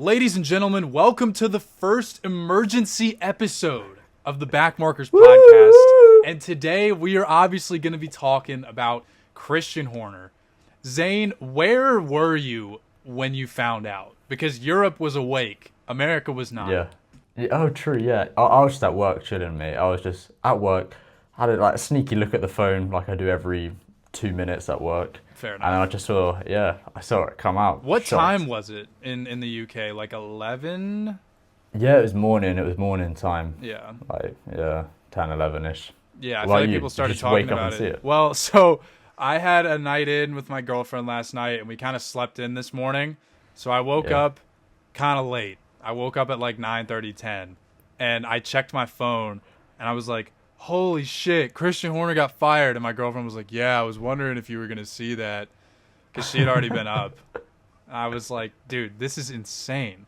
Ladies and gentlemen, welcome to the first emergency episode of the Backmarkers podcast. And today we are obviously going to be talking about Christian Horner. Zane, where were you when you found out? Because Europe was awake, America was not. Yeah. Oh, true. Yeah. I was just at work chilling, mate. I was just at work. I had a sneaky look at the phone, like I do every 2 minutes at work. Fair enough. And I just I saw it come out. What Shocked. time was it in the UK? Like 11? Yeah, it was morning. It was morning time. Yeah. 10, 11-ish. Yeah, I Well, feel like you people started just talking wake up about and see it. it. Well, so I had a night in with my girlfriend last night, and we kind of slept in this morning. So I woke up kind of late. I woke up at like 9:30, 10, and I checked my phone, and I was like, holy shit, Christian Horner got fired. And my girlfriend was like, yeah, I was wondering if you were going to see that, because she had already been up. I was like, dude, this is insane.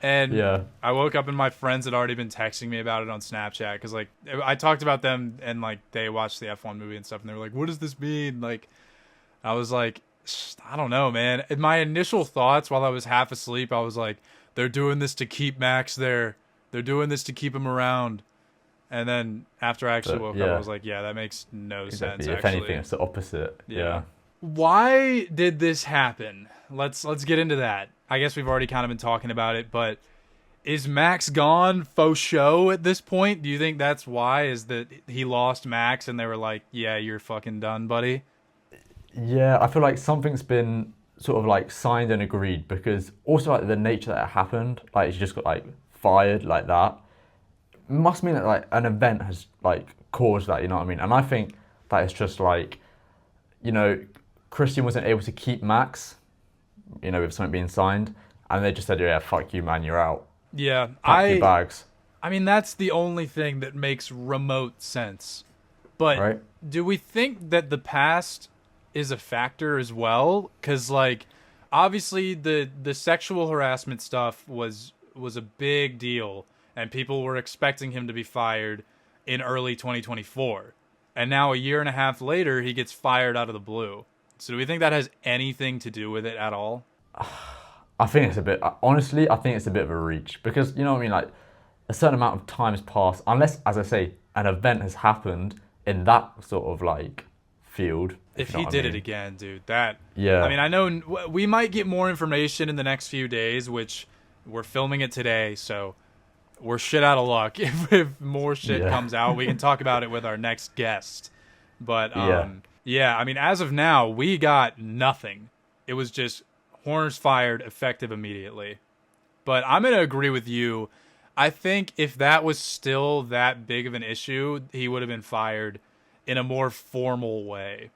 And I woke up and my friends had already been texting me about it on Snapchat because, like, I talked about them and, like, they watched the F1 movie and stuff, and they were like, what does this mean? Like, I was like, I don't know, man. In my initial thoughts while I was half asleep, I was like, they're doing this to keep Max there. They're doing this to keep him around. And then after I actually woke up, I was like, yeah, that makes no sense, If actually. anything, it's the opposite. Yeah. Why did this happen? Let's get into that. I guess we've already kind of been talking about it, but is Max gone faux show at this point? Do you think that's why? Is that he lost Max and they were like, yeah, you're fucking done, buddy? Yeah, I feel like something's been sort of like signed and agreed because also like the nature that it happened, like he just got like fired like that, must mean that like an event has like caused that, you know what I mean? And I think that it's just like, you know, Christian wasn't able to keep Max, you know, with something being signed, and they just said, yeah, fuck you, man, you're out. Yeah, Pack your bags. I mean, that's the only thing that makes remote sense. But do we think that the past is a factor as well? Because, like, obviously the sexual harassment stuff was a big deal, and people were expecting him to be fired in early 2024. And now a year and a half later, he gets fired out of the blue. So do we think that has anything to do with it at all? I think it's a bit, honestly, I think it's a bit of a reach because, you know what I mean, like a certain amount of time has passed, unless, as I say, an event has happened in that sort of like field. If he did it again, dude, that, yeah. I mean, I know we might get more information in the next few days, which we're filming it today, so we're shit out of luck. If more shit comes out, we can talk about it with our next guest. But, yeah, I mean, as of now, we got nothing. It was just Horner's fired, effective immediately. But I'm going to agree with you. I think if that was still that big of an issue, he would have been fired in a more formal way.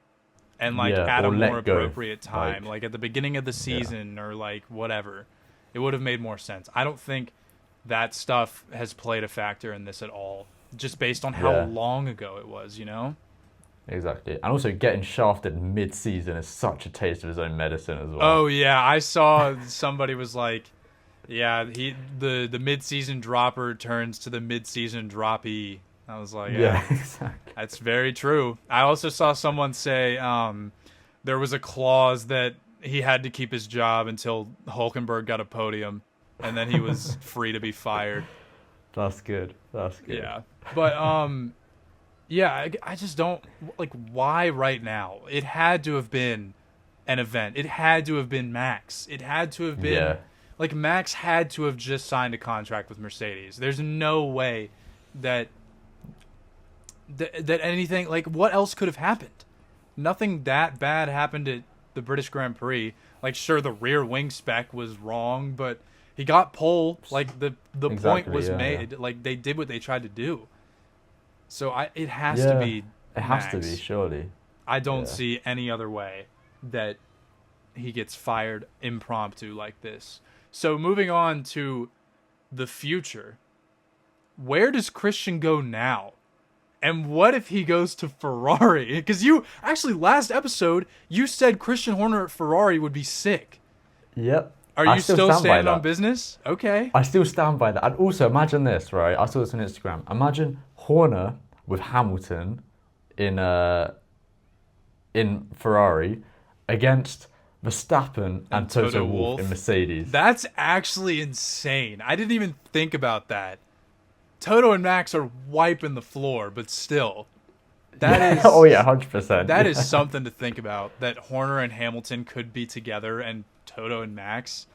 And, like, at a more appropriate time. Like at the beginning of the season or, like, whatever. It would have made more sense. I don't think that stuff has played a factor in this at all. Just based on how long ago it was, you know? Exactly. And also getting shafted mid-season is such a taste of his own medicine as well. Oh, yeah. I saw somebody was like, yeah, the mid-season dropper turns to the mid-season droppee. I was like, yeah, exactly. That's very true. I also saw someone say there was a clause that he had to keep his job until Hulkenberg got a podium, and then he was free to be fired. That's good. Yeah. But, yeah, I just don't, like, why right now? It had to have been an event. It had to have been Max. It had to have been, like, Max had to have just signed a contract with Mercedes. There's no way that anything, like, what else could have happened? Nothing that bad happened at the British Grand Prix. Like, sure, the rear wing spec was wrong, but he got pole. Like, the point was made. Yeah. Like, they did what they tried to do. So it has to be It Max. has to be, surely. I don't see any other way that he gets fired impromptu like this. So moving on to the future, where does Christian go now? And what if he goes to Ferrari? Because you, actually, last episode, you said Christian Horner at Ferrari would be sick. Yep. Are you still standing on business? Okay. I still stand by that. And also, imagine this, right? I saw this on Instagram. Imagine Horner with Hamilton in Ferrari against Verstappen and Toto Wolff in Mercedes. That's actually insane. I didn't even think about that. Toto and Max are wiping the floor, but still. That is 100%. That is something to think about. That Horner and Hamilton could be together and Toto and Max.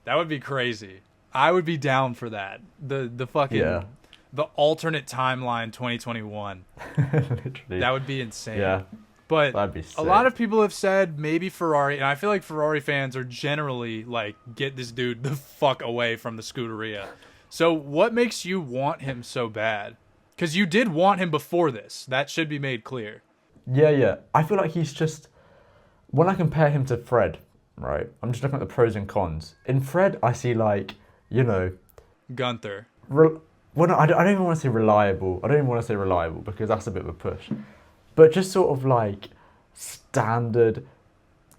That would be crazy. I would be down for that. The fucking the alternate timeline 2021. Literally. That would be insane. Yeah. But That'd be sick. A lot of people have said maybe Ferrari, and I feel like Ferrari fans are generally like, get this dude the fuck away from the Scuderia. So what makes you want him so bad? Because you did want him before this. That should be made clear. Yeah. I feel like he's just... When I compare him to Fred, right, I'm just looking at the pros and cons. In Fred, I see like, Gunther. I don't even want to say reliable. I don't even want to say reliable because that's a bit of a push. But just sort of like standard,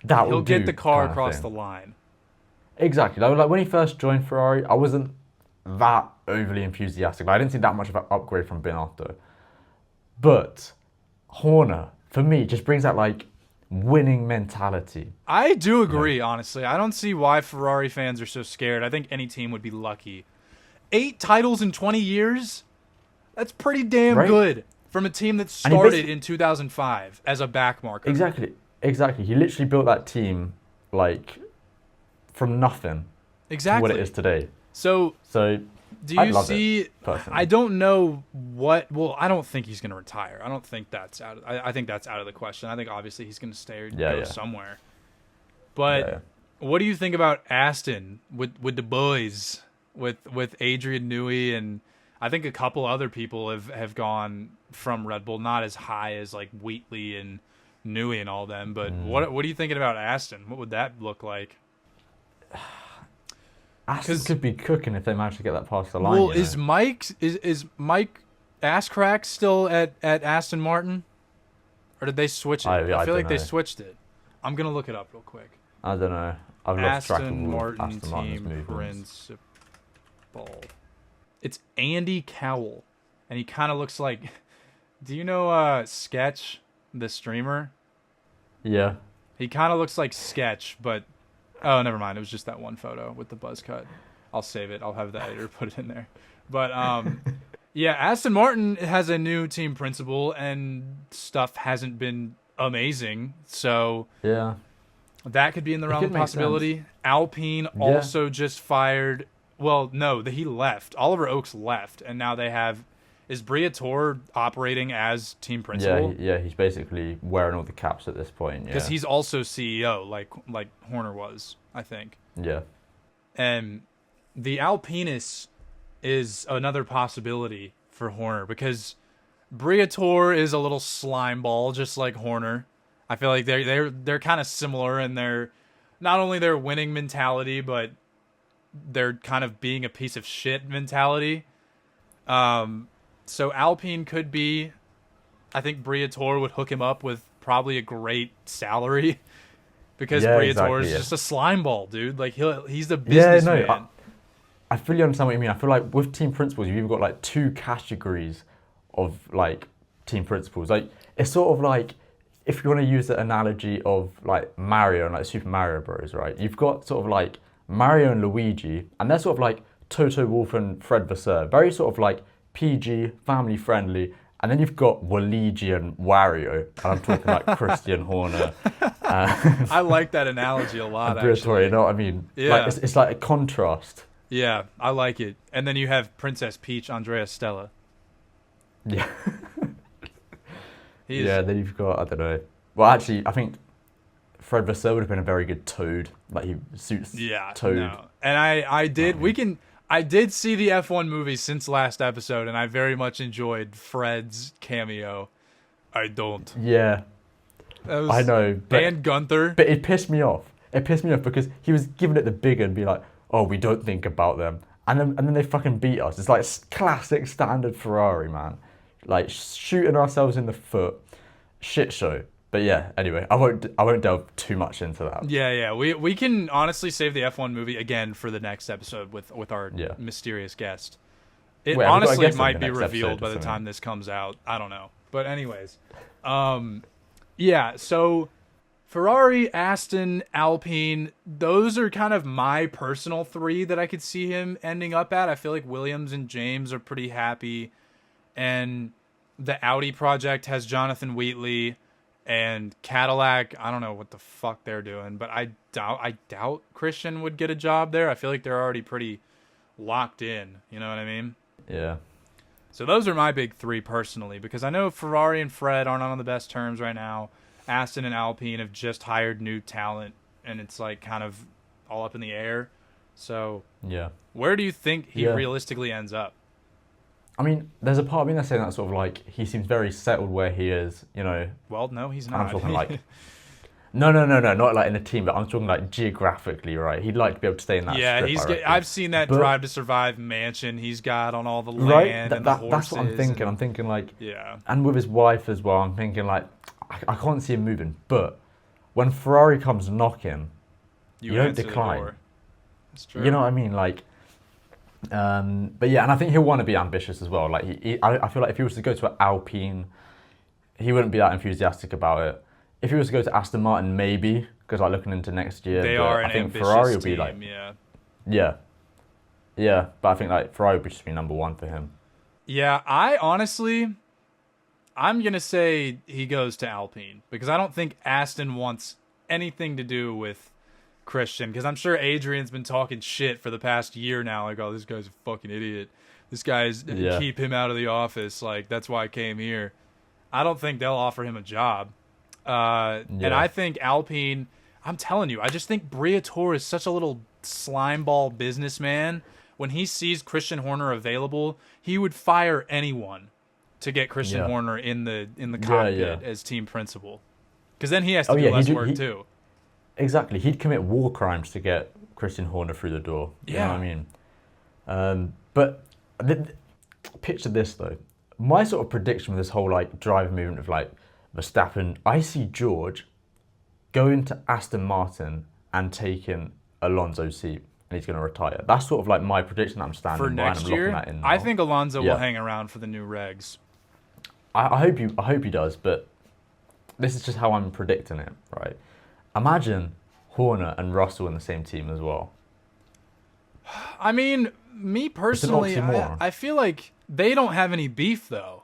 He'll get the car across the line. Exactly. Like when he first joined Ferrari, I wasn't that overly enthusiastic. Like, I didn't see that much of an upgrade from Binotto. But Horner, for me, just brings that like winning mentality. I do agree, honestly. I don't see why Ferrari fans are so scared. I think any team would be lucky. 8 titles in 20 years? That's pretty damn good from a team that started in 2005 as a back marker. Exactly. He literally built that team like from nothing to what it is today. So do you see? I don't know what. Well, I don't think he's going to retire. I don't think that's out. I think that's out of the question. I think obviously he's going to stay or go somewhere. But what do you think about Aston with the boys with Adrian Newey, and I think a couple other people have gone from Red Bull, not as high as like Wheatley and Newey and all them. But what are you thinking about Aston? What would that look like? Aston could be cooking if they manage to get that past the line. Well, is Mike Asscrack still at Aston Martin, or did they switch it? I feel like they switched it. I'm gonna look it up real quick. I don't know. I've lost track of Aston Martin team principal. It's Andy Cowell, and he kind of looks like. Do you know Sketch, the streamer? Yeah. He kind of looks like Sketch, but. Oh, never mind. It was just that one photo with the buzz cut. I'll save it. I'll have the editor put it in there. But, yeah, Aston Martin has a new team principal, and stuff hasn't been amazing. So that could be in the realm of possibility. Alpine also just fired. Well, no, he left. Oliver Oakes left, and now they have. Is Briatore operating as team principal? Yeah, he's basically wearing all the caps at this point. Because he's also CEO, like Horner was, I think. Yeah. And the Alpinus is another possibility for Horner because Briatore is a little slime ball, just like Horner. I feel like they're kind of similar in their not only their winning mentality, but their kind of being a piece of shit mentality. So Alpine could be, I think Briatore would hook him up with probably a great salary because Briatore is just a slime ball, dude. Like he's the businessman. I fully understand what you mean. I feel like with team principals, you've got like 2 categories of like team principals. Like it's sort of like if you want to use the analogy of like Mario and like Super Mario Bros, right? You've got sort of like Mario and Luigi, and they're sort of like Toto Wolff and Fred Vasseur, very sort of like PG, family friendly, and then you've got Waluigi and Wario, and I'm talking like Christian Horner. I like that analogy a lot, actually. You know what I mean? Yeah. Like, it's like a contrast. Yeah, I like it. And then you have Princess Peach, Andrea Stella. Yeah. Then you've got, I don't know. Well, actually, I think Fred Vasseur would have been a very good Toad. Like, he suits Toad. No. And I did see the F1 movie since last episode, and I very much enjoyed Fred's cameo. I don't. Yeah. I know. And Gunther. But it pissed me off. It pissed me off because he was giving it the big and be like, oh, we don't think about them. And then they fucking beat us. It's like classic standard Ferrari, man. Like shooting ourselves in the foot. Shit show. But yeah, anyway, I won't delve too much into that. Yeah. We can honestly save the F1 movie again for the next episode with our mysterious guest. It honestly might be revealed by the time this comes out. I don't know. But anyways, so Ferrari, Aston, Alpine, those are kind of my personal three that I could see him ending up at. I feel like Williams and James are pretty happy. And the Audi project has Jonathan Wheatley, and Cadillac, I don't know what the fuck they're doing, but I doubt Christian would get a job there. I feel like they're already pretty locked in. You know what I mean? Yeah. So those are my big three personally, because I know Ferrari and Fred aren't on the best terms right now. Aston and Alpine have just hired new talent, and it's like kind of all up in the air. So yeah, where do you think he realistically ends up? I mean, there's a part of me that's saying that sort of like he seems very settled where he is, you know. Well, no, he's not. I'm talking like no, not like in a team, but I'm talking like geographically, right? He'd like to be able to stay in that. Yeah, I've seen that Drive to Survive mansion he's got on all the land and the horses. That's what I'm thinking. I'm thinking like, and with his wife as well. I'm thinking like, I can't see him moving. But when Ferrari comes knocking, you don't decline. That's true. You know what I mean? Like, but yeah, and I think he'll want to be ambitious as well. Like, I feel like if he was to go to an Alpine, he wouldn't be that enthusiastic about it. If he was to go to Aston Martin, maybe, because like looking into next year, I think Ferrari will be like, yeah. But I think like Ferrari would just be number one for him. Yeah, I'm gonna say he goes to Alpine because I don't think Aston wants anything to do with Christian, because I'm sure Adrian's been talking shit for the past year now, like, oh, this guy's a fucking idiot. This guy's keep him out of the office. Like, that's why I came here. I don't think they'll offer him a job. And I think Alpine, I'm telling you, I just think Briatore is such a little slimeball businessman. When he sees Christian Horner available, he would fire anyone to get Christian Horner in the cockpit as team principal. Because then he has to do less work too. Exactly. He'd commit war crimes to get Christian Horner through the door. You know what I mean? But picture this, though. My sort of prediction with this whole like driver movement of like Verstappen, I see George going to Aston Martin and taking Alonso's seat, and he's going to retire. That's sort of like my prediction that I'm standing for by. next year. I think Alonso will hang around for the new regs. I hope he does, but this is just how I'm predicting it, right? Imagine Horner and Russell in the same team as well. I mean, me personally, I feel like they don't have any beef though.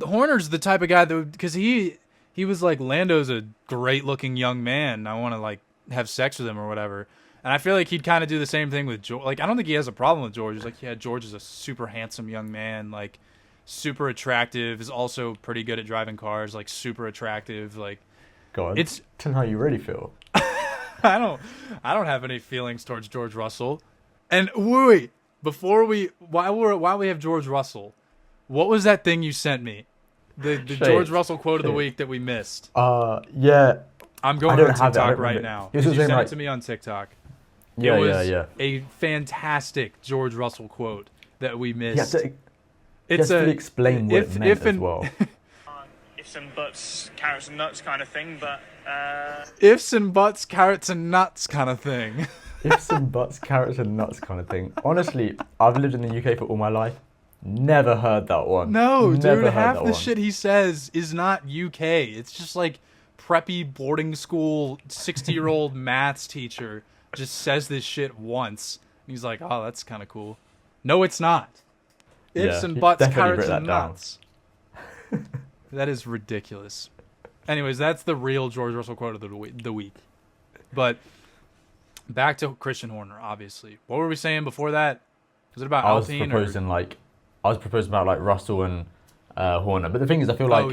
Horner's the type of guy that, because he was like, Lando's a great looking young man, I want to like have sex with him or whatever. And I feel like he'd kind of do the same thing with George. Like, I don't think he has a problem with George. He's like, yeah, George is a super handsome young man, like super attractive, is also pretty good at driving cars, like super attractive. Like, God, it's tell me how you really feel. I don't have any feelings towards George Russell. And wait, while we have George Russell, what was that thing you sent me? The George Russell quote of the week that we missed. Yeah. I'm going on TikTok right now. You sent it to me on TikTok. It was a fantastic George Russell quote that we missed. It's to explain what it meant as well. Ifs and buts, carrots and nuts kind of thing, but... Ifs and buts, carrots and nuts kind of thing. Ifs and buts, carrots and nuts kind of thing. Honestly, I've lived in the UK for all my life. Never heard that one. No, dude, half the shit he says is not UK. It's just like preppy boarding school 60-year-old maths teacher just says this shit once. And he's like, oh, that's kind of cool. No, it's not. Ifs and buts, carrots and nuts. That is ridiculous. Anyways, that's the real George Russell quote of the week. But back to Christian Horner, obviously. What were we saying before that? Was it about Alpine? I was proposing about like Russell and Horner. But the thing is, I feel like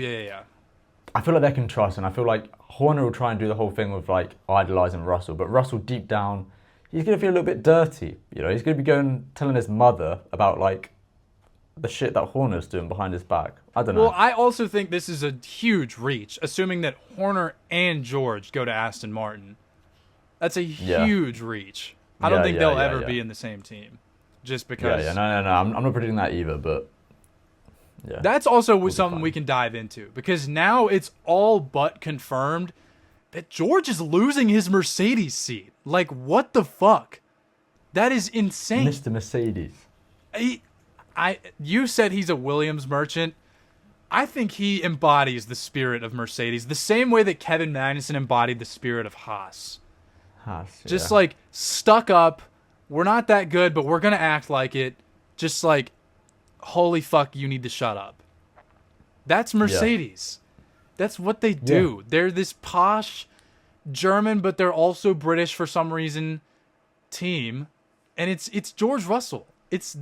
I feel like they can trust, and I feel like Horner will try and do the whole thing with like idolizing Russell. But Russell, deep down, he's gonna feel a little bit dirty. You know, he's gonna be telling his mother about like the shit that Horner's doing behind his back. I don't know. Well, I also think this is a huge reach, assuming that Horner and George go to Aston Martin. That's a huge reach. I don't think they'll ever be in the same team, just because. No. I'm not predicting that either, but that's also something we can dive into, because now it's all but confirmed that George is losing his Mercedes seat. Like, what the fuck? That is insane. Mr. Mercedes. You said he's a Williams merchant. I think he embodies the spirit of Mercedes the same way that Kevin Magnussen embodied the spirit of Haas. Just like stuck up. We're not that good, but we're going to act like it. Just like, holy fuck, you need to shut up. That's Mercedes. That's what they do. Yeah. They're this posh German, but they're also British for some reason team. And it's George Russell. He's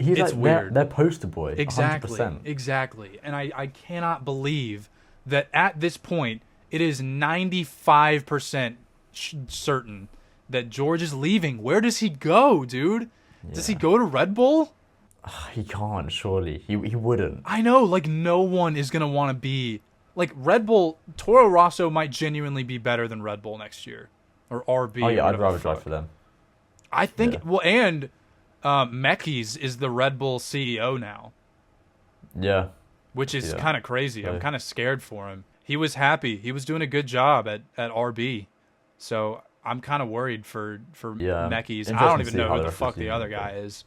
it's like weird. Their poster boy. Exactly. 100%. Exactly. And I cannot believe that at this point it is 95% certain that George is leaving. Where does he go, dude? Yeah. Does he go to Red Bull? He can't, surely. He wouldn't. I know, like, no one is going to want to be... Like, Red Bull, Toro Rosso might genuinely be better than Red Bull next year. Or RB. Oh, yeah, I'd rather drive for them. I think... Yeah. Well, and Mekis is the Red Bull CEO now. Yeah. Which is kind of crazy. I'm kind of scared for him. He was happy. He was doing a good job at RB. So I'm kind of worried for Mekis. I don't even know who the fuck the other guy is.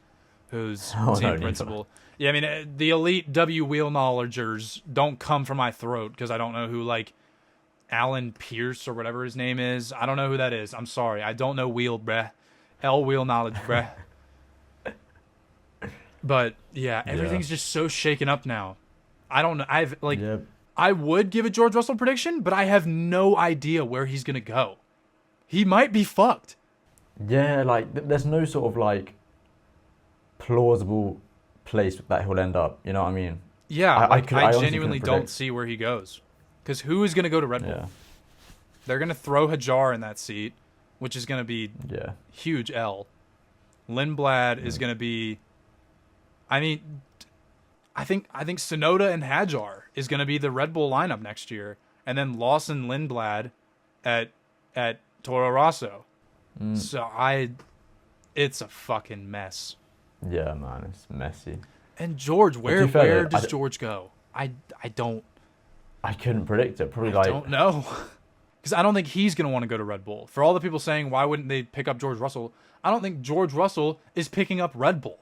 Who's team principal. Yeah, I mean, the elite W wheel knowledgers don't come from my throat because I don't know who, like, Alan Pierce or whatever his name is. I don't know who that is. I'm sorry. I don't know wheel, bruh. L wheel knowledge, bruh. But, yeah, everything's just so shaken up now. I don't know. I would give a George Russell prediction, but I have no idea where he's going to go. He might be fucked. Yeah, like, there's no sort of, like, plausible place that he'll end up. You know what I mean? Yeah, I genuinely don't see where he goes. Because who is going to go to Red Bull? Yeah. They're going to throw Hajar in that seat, which is going to be huge L. Lindblad is going to be... I mean, I think Tsunoda and Hajar is going to be the Red Bull lineup next year. And then Lawson Lindblad at Toro Rosso. So it's a fucking mess. Yeah, man, it's messy. And George, where does George go? I don't. I couldn't predict it. Probably I don't know. Because I don't think he's going to want to go to Red Bull. For all the people saying, why wouldn't they pick up George Russell? I don't think George Russell is picking up Red Bull.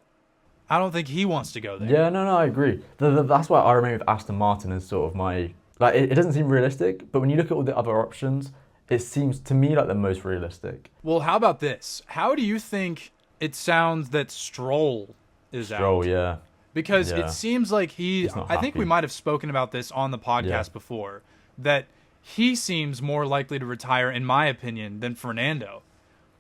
I don't think he wants to go there. Yeah, no, I agree. That's why I remain with Aston Martin as sort of my... Like, it doesn't seem realistic, but when you look at all the other options, it seems to me like the most realistic. Well, how about this? How do you think it sounds that Stroll is out? Stroll, yeah. Because it seems like I think we might have spoken about this on the podcast before, that he seems more likely to retire, in my opinion, than Fernando.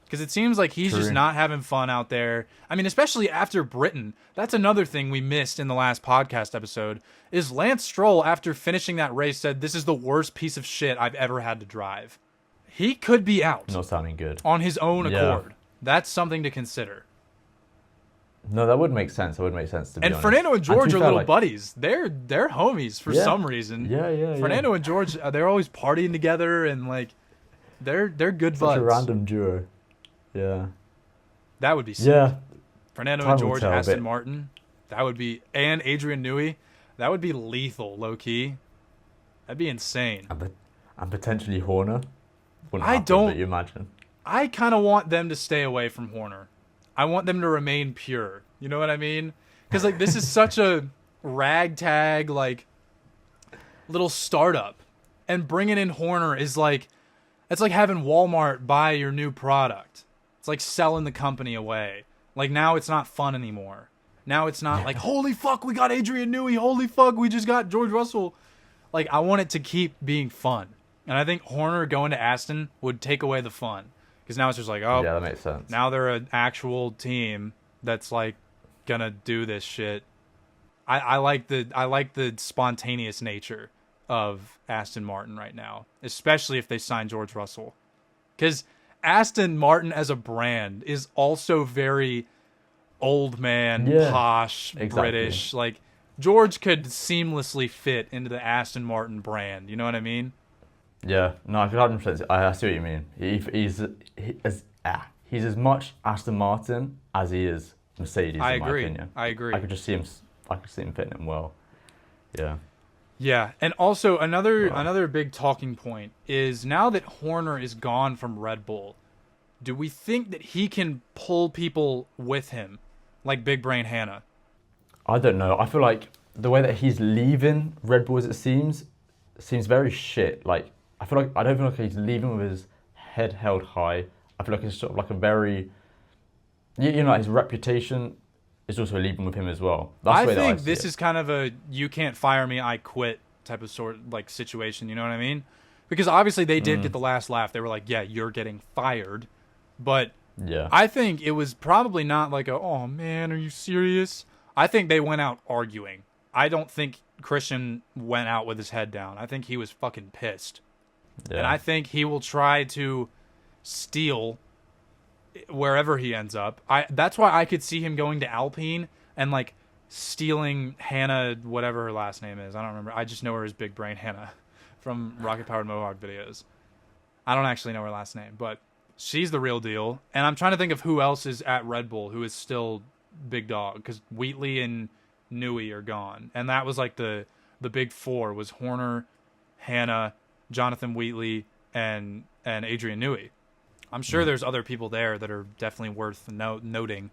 Because it seems like he's just not having fun out there. I mean, especially after Britain. That's another thing we missed in the last podcast episode, is Lance Stroll, after finishing that race, said, "This is the worst piece of shit I've ever had to drive." He could be out. Not sounding good. On his own accord. That's something to consider. No, that would make sense. That would make sense to be honest. Fernando and George are little buddies. They're homies for some reason. Yeah. Fernando and George, they're always partying together and like they're good buds. Such a random duo. Yeah. That would be sick. Yeah. Fernando and George, Aston Martin. That would be, and Adrian Newey. That would be lethal, low key. That'd be insane. And potentially Horner. But you imagine. I kind of want them to stay away from Horner. I want them to remain pure. You know what I mean? Because like this is such a ragtag like little startup, and bringing in Horner is like, it's like having Walmart buy your new product. It's like selling the company away. Like now it's not fun anymore. Now it's not like, holy fuck, we got Adrian Newey. Holy fuck, we just got George Russell. Like I want it to keep being fun. And I think Horner going to Aston would take away the fun. Because now it's just like, oh, yeah, that makes sense. Now they're an actual team that's like gonna do this shit. I like the spontaneous nature of Aston Martin right now, especially if they sign George Russell. Because Aston Martin as a brand is also very old man, posh, British. Like George could seamlessly fit into the Aston Martin brand. You know what I mean? Yeah, no, I could 100%. I see what you mean. He's as much Aston Martin as he is Mercedes. I in agree. My opinion. I agree. I could see him fitting him well. Yeah. Yeah, and also another big talking point is now that Horner is gone from Red Bull, do we think that he can pull people with him, like Big Brain Hannah? I don't know. I feel like the way that he's leaving Red Bull, as it seems very shit. Like I don't feel like he's leaving with his head held high. I feel like it's sort of like a very, you know, like his reputation is also leaving with him as well. That's the I way that I think see this it. is kind of a you can't fire me, I quit type of like situation. You know what I mean? Because obviously they did get the last laugh. They were like, "Yeah, you're getting fired," but Yeah. I think it was probably not like a, "Oh man, are you serious?" I think they went out arguing. I don't think Christian went out with his head down. I think he was fucking pissed, Yeah. and I think he will try to steal wherever he ends up. That's why I could see him going to Alpine and like stealing Hannah, whatever her last name is. I don't remember. I just know her as Big Brain Hannah from Rocket Powered Mohawk videos. I don't actually know her last name, but she's the real deal. And I'm trying to think of who else is at Red Bull who is still big dog, because Wheatley and Newey are gone, and that was like the big four was Horner, Hannah, Jonathan Wheatley, and Adrian Newey. I'm sure there's other people there that are definitely worth noting.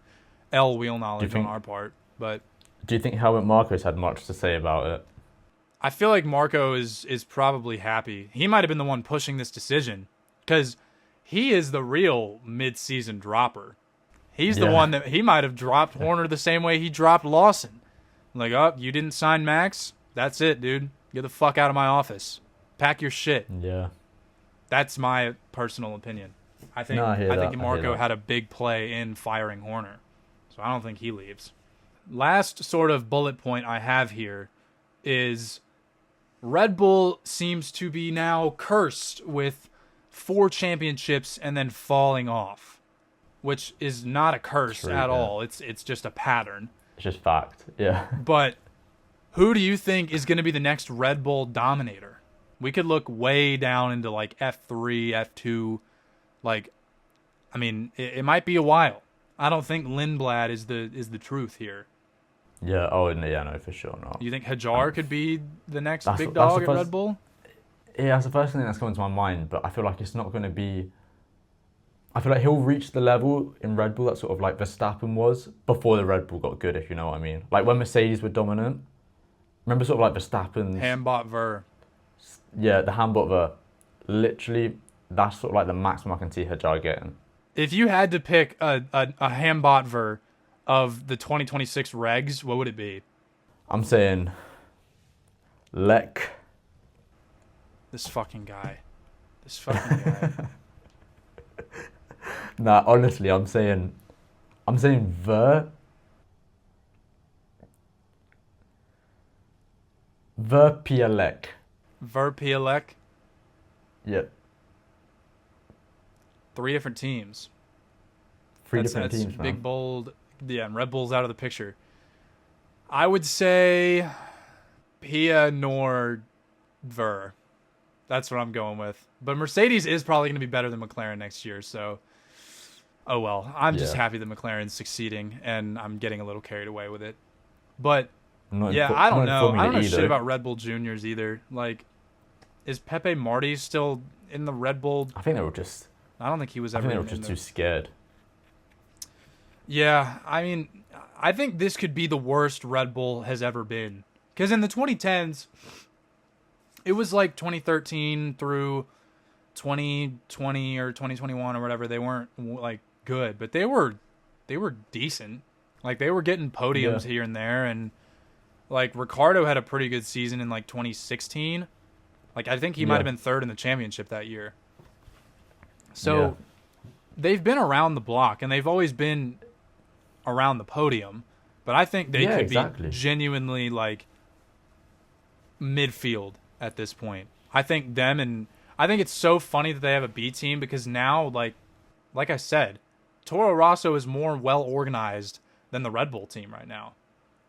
Wheel knowledge on our part, but Do you think Helmut Marko's had much to say about it? I feel like Marco is probably happy. He might have been the one pushing this decision, because he is the real mid-season dropper. He's the one that he might have dropped Horner the same way he dropped Lawson. Like, oh, you didn't sign Max? That's it, dude. Get the fuck out of my office. Pack your shit. Yeah. That's my personal opinion. I think Marco had a big play in firing Horner. So I don't think he leaves. Last sort of bullet point I have here is Red Bull seems to be now cursed with 4 championships and then falling off, which is not a curse at all. It's just a pattern. It's just fact. Yeah. But who do you think is going to be the next Red Bull dominator? We could look way down into like F3, F2. Like, I mean, it might be a while. I don't think Lindblad is the truth here. Yeah. Oh, yeah. No, for sure not. You think Hajar could be the next big dog at Red Bull? Yeah, that's the first thing that's coming to my mind. But I feel like it's not going to be. I feel like he'll reach the level in Red Bull that sort of like Verstappen was before the Red Bull got good, if you know what I mean. Like when Mercedes were dominant. Remember sort of like Verstappen's... Hambot Ver. Yeah, the Hambot Ver. Literally, that's sort of like the maximum I can see Hajar getting. If you had to pick a Hambot Ver of the 2026 regs, what would it be? I'm saying... Lek. This fucking guy. This fucking guy. Nah, honestly, I'm saying Verpielek. Verpielek. Yep. 3 different teams. Three different teams, man. Big, bold. Yeah, and Red Bull's out of the picture. I would say Pia nor Ver. That's what I'm going with. But Mercedes is probably going to be better than McLaren next year, so... Oh well, I'm just happy that McLaren's succeeding, and I'm getting a little carried away with it. But, I don't know. I don't know shit about Red Bull Juniors either. Like, is Pepe Marti still in the Red Bull? I think they were just... I don't think he was ever. I think they were just too scared. Yeah, I mean, I think this could be the worst Red Bull has ever been. Because in the 2010s, it was like 2013 through 2020 or 2021 or whatever. They weren't like good, but they were decent. Like they were getting podiums here and there, and like Ricardo had a pretty good season in like 2016. Like I think he might have been third in the championship that year. So they've been around the block, and they've always been around the podium. But I think they could be genuinely like midfield at this point. I think them, and I think it's so funny that they have a B team, because now, like I said, Toro Rosso is more well organized than the Red Bull team right now.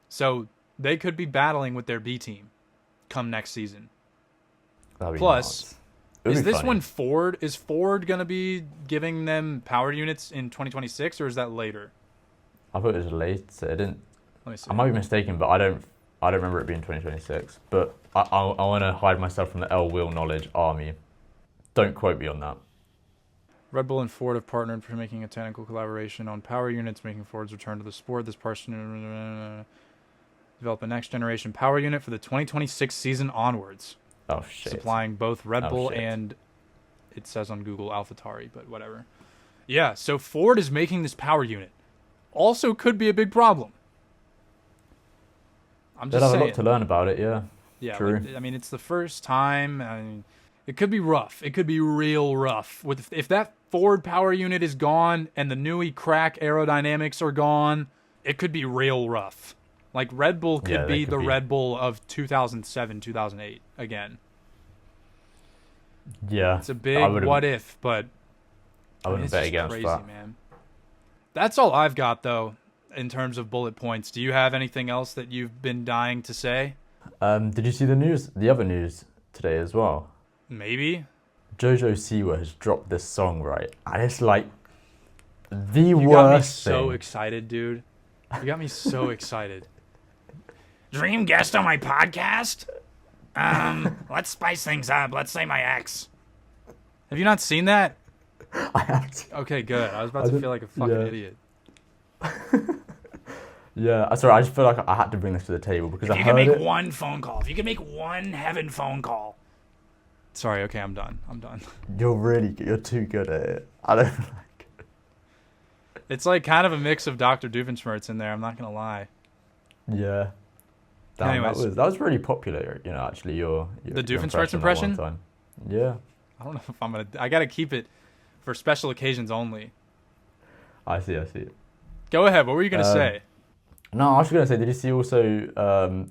So they could be battling with their B team come next season. Plus, is this when Ford going to be giving them power units in 2026, or is that later? I thought it was late. So it didn't. Let me see. I might be mistaken, but I don't remember it being 2026. But I want to hide myself from the Wheel knowledge army. Don't quote me on that. Red Bull and Ford have partnered for making a technical collaboration on power units, making Ford's return to the sport. This person... develop a next generation power unit for the 2026 season onwards. Oh shit. Supplying both Red Bull shit. and, it says on Google, AlphaTauri, but whatever. Yeah, so Ford is making this power unit. Also could be a big problem. I'm They'll just have saying. a lot to learn about it, yeah. Yeah, True. like, I mean, it's the first time. I mean, it could be rough. It could be real rough. If that Ford power unit is gone and the Nui crack aerodynamics are gone, it could be real rough. Like, Red Bull could be the Red Bull of 2007, 2008 again. Yeah. It's a big what if, but I wouldn't bet against crazy, that. man. That's all I've got, though, in terms of bullet points. Do you have anything else that you've been dying to say? Did you see the other news today as well? Maybe. Jojo Siwa has dropped this song, right? And it's like the You worst got me thing. so excited, dude. You got me so excited. Dream guest on my podcast? Let's spice things up. Let's say my ex. Have you not seen that? I have to. Okay, good. I was about to feel like a fucking idiot. Yeah, sorry, I just feel like I had to bring this to the table because I You heard can make it. one phone call. If you can make one heaven phone call. Sorry, okay, I'm done. You're too good at it. I don't like it. It's like kind of a mix of Dr. Doofenshmirtz in there, I'm not going to lie. Yeah. Damn, Anyways. that was really popular, actually, your The your Doofenshmirtz impression that one impression? time. Yeah. I don't know if I'm going to... I got to keep it for special occasions only. I see. Go ahead. What were you going to say? No, I was going to say, did you see also,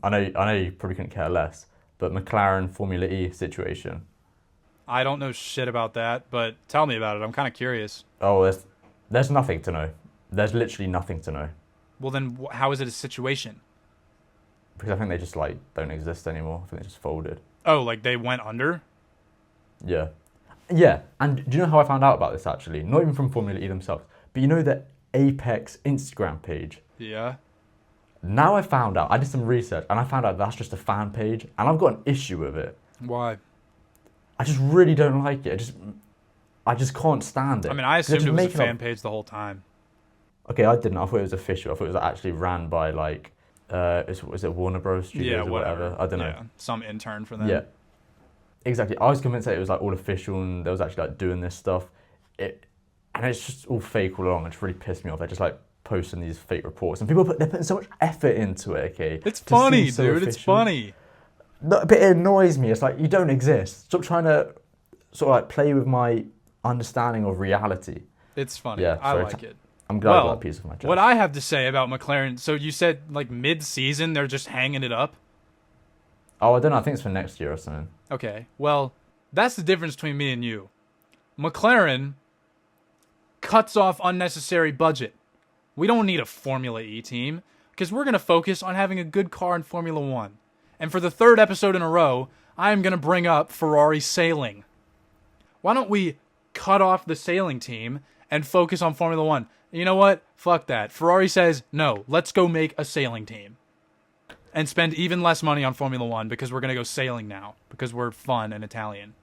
I know you probably couldn't care less, but McLaren Formula E situation? I don't know shit about that, but tell me about it. I'm kind of curious. Oh, there's nothing to know. There's literally nothing to know. Well, then how is it a situation? Because I think they just, don't exist anymore. I think they just folded. Oh, like they went under? Yeah. Yeah, and do you know how I found out about this, actually? Not even from Formula E themselves, but you know the Apex Instagram page? Yeah. Now I found out, I did some research, and I found out that's just a fan page, and I've got an issue with it. Why? I just really don't like it. I just can't stand it. I mean, I assumed it was a fan page the whole time. Okay, I didn't. I thought it was official. I thought it was actually ran by, was it Warner Bros. Studios or whatever? I don't know. Yeah, some intern for them. Yeah. Exactly. I was convinced that it was, all official, and they was actually, doing this stuff. And it's just all fake all along. It just really pissed me off. They're just, posting these fake reports, and they're putting so much effort into it. Okay, It's funny, so dude. It's funny. No, but it annoys me. It's like, you don't exist. Stop trying to sort of play with my understanding of reality. It's funny. Yeah, I sorry, like it. I'm glad I got that piece of my chest. What I have to say about McLaren, so you said mid-season they're just hanging it up? Oh, I don't know. I think it's for next year or something. Okay, well, that's the difference between me and you. McLaren cuts off unnecessary budget. We don't need a Formula E team because we're going to focus on having a good car in Formula One. And for the third episode in a row, I am going to bring up Ferrari sailing. Why don't we cut off the sailing team and focus on Formula One? You know what? Fuck that. Ferrari says, no, let's go make a sailing team. And spend even less money on Formula One because we're going to go sailing now because we're fun and Italian.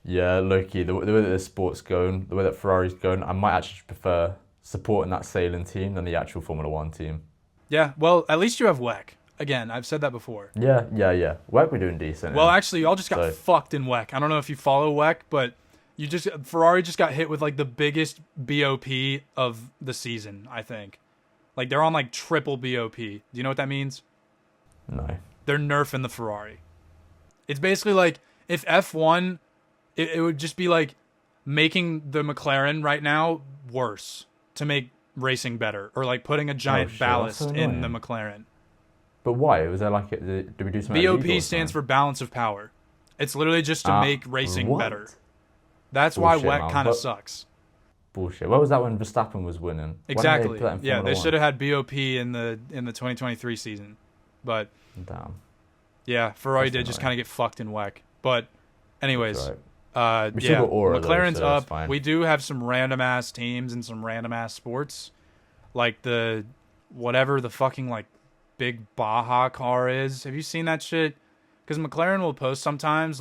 Yeah, low-key, the way that the sport's going, the way that Ferrari's going, I might actually prefer supporting that sailing team than the actual Formula One team. Yeah, well, at least you have WEC. Again, I've said that before. Yeah. WEC, we're doing decent. Well, actually, y'all just got fucked in WEC. I don't know if you follow WEC, but Ferrari just got hit with the biggest BOP of the season, I think. They're on triple BOP. Do you know what that means? No. They're nerfing the Ferrari. It's basically if F1, it would just be making the McLaren right now worse to make racing better, or putting a giant ballast in the McLaren. But why? Was there did we do something? BOP stands for balance of power. It's literally just to make racing better. That's Bullshit, why WEC man. kind of sucks. Bullshit. What was that when Verstappen was winning? Exactly. Yeah, they should have had BOP in the 2023 season. But damn. Yeah, Ferrari did just kind of get fucked in WEC. But anyways, we still got Aura, McLaren's though, so up. it's fine. We do have some random ass teams and some random ass sports, like the whatever the fucking big Baja car is. Have you seen that shit? Because McLaren will post sometimes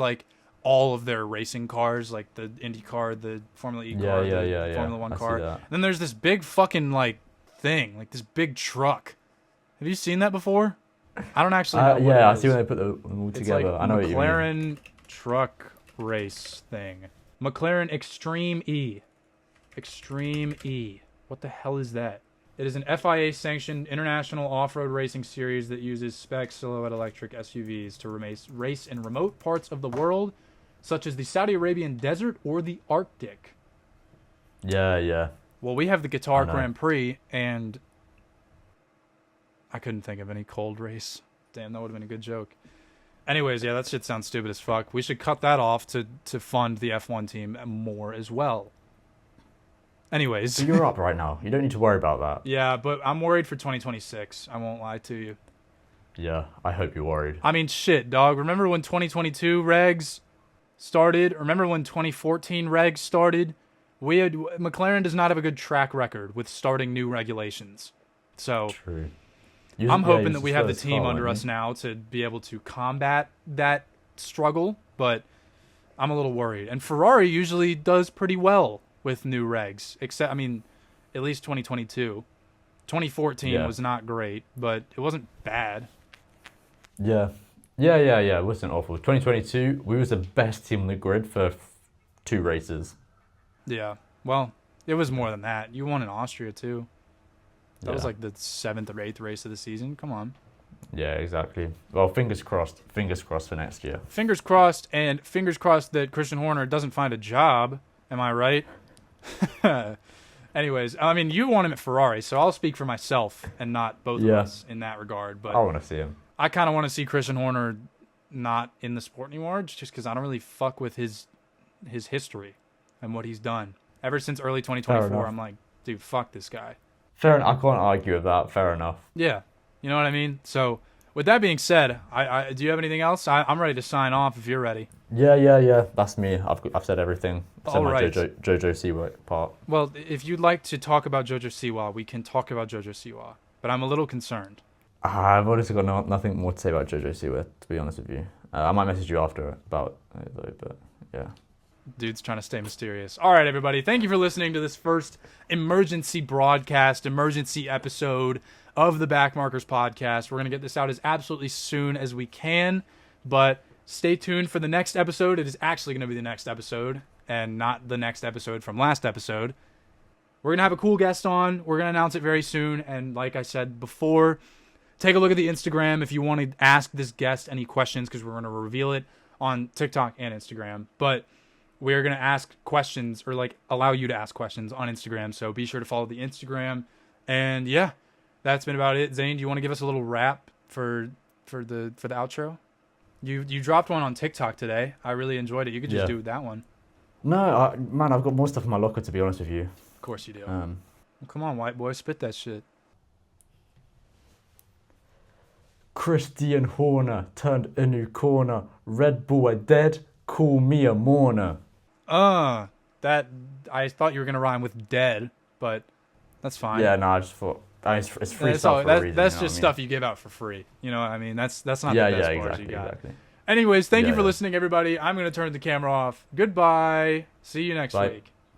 all of their racing cars, the Indy car, the Formula E car, the Formula One car. And then there's this big fucking thing, this big truck. Have you seen that before? I don't actually know. Yeah, I it see is. when they put them all It's together. like I know what you mean. McLaren truck race thing. McLaren Extreme E. Extreme E. What the hell is that? It is an FIA-sanctioned international off-road racing series that uses spec silhouette electric SUVs to race in remote parts of the world, such as the Saudi Arabian desert or the Arctic. Yeah. Well, we have the Qatar I know. Grand Prix, and I couldn't think of any cold race. Damn, that would have been a good joke. Anyways, yeah, that shit sounds stupid as fuck. We should cut that off to fund the F1 team more as well. Anyways. But you're up right now. You don't need to worry about that. Yeah, but I'm worried for 2026. I won't lie to you. Yeah, I hope you're worried. I mean, shit, dog. Remember when 2022 regs started? Remember when 2014 regs started? McLaren does not have a good track record with starting new regulations. So True. I'm hoping that we have the team under us now to be able to combat that struggle, but I'm a little worried. And Ferrari usually does pretty well with new regs, except, I mean, at least 2022. 2014 was not great, but it wasn't bad. Yeah. It wasn't awful. 2022, we was the best team on the grid for 2 races. Yeah. Well, it was more than that. You won in Austria, too. That was like the 7th or 8th race of the season. Come on. Yeah, exactly. Well, fingers crossed. Fingers crossed for next year. Fingers crossed, and fingers crossed that Christian Horner doesn't find a job. Am I right? Anyways, I mean, you want him at Ferrari, so I'll speak for myself and not both of us in that regard. But I want to see him. I kind of want to see Christian Horner not in the sport anymore, just because I don't really fuck with his history and what he's done. Ever since early 2024, I'm like, dude, fuck this guy. Fair enough. I can't argue with that. Fair enough. Yeah. You know what I mean? So, with that being said, I do you have anything else? I'm ready to sign off if you're ready. Yeah. That's me. I've said everything. I've said All my right. Jojo Siwa part. Well, if you'd like to talk about Jojo Siwa, we can talk about Jojo Siwa. But I'm a little concerned. I've honestly got nothing more to say about Jojo Siwa, to be honest with you. I might message you after about it, though, but yeah. Dude's trying to stay mysterious. All right, everybody. Thank you for listening to this first emergency broadcast, emergency episode of the Backmarkers podcast. We're going to get this out as absolutely soon as we can, but stay tuned for the next episode. It is actually going to be the next episode and not the next episode from last episode. We're going to have a cool guest on. We're going to announce it very soon, and like I said before, take a look at the Instagram if you want to ask this guest any questions, because we're going to reveal it on TikTok and Instagram. But we're going to ask questions, or like allow you to ask questions on Instagram. So be sure to follow the Instagram. And yeah, that's been about it. Zane, do you want to give us a little rap for the outro? You dropped one on TikTok today. I really enjoyed it. You could just do that one. No, man, I've got more stuff in my locker, to be honest with you. Of course you do. Well, come on, white boy, spit that shit. Christian Horner turned a new corner. Red Bull are dead. Call me a mourner. That I thought you were gonna rhyme with dead, but that's fine. Yeah, no, I just thought it's free stuff for a reason. That's you know just what I mean? stuff you give out for free. You know what I mean? That's not the best bars you got. Exactly. Anyways, thank you for listening, everybody. I'm gonna turn the camera off. Goodbye. See you next week.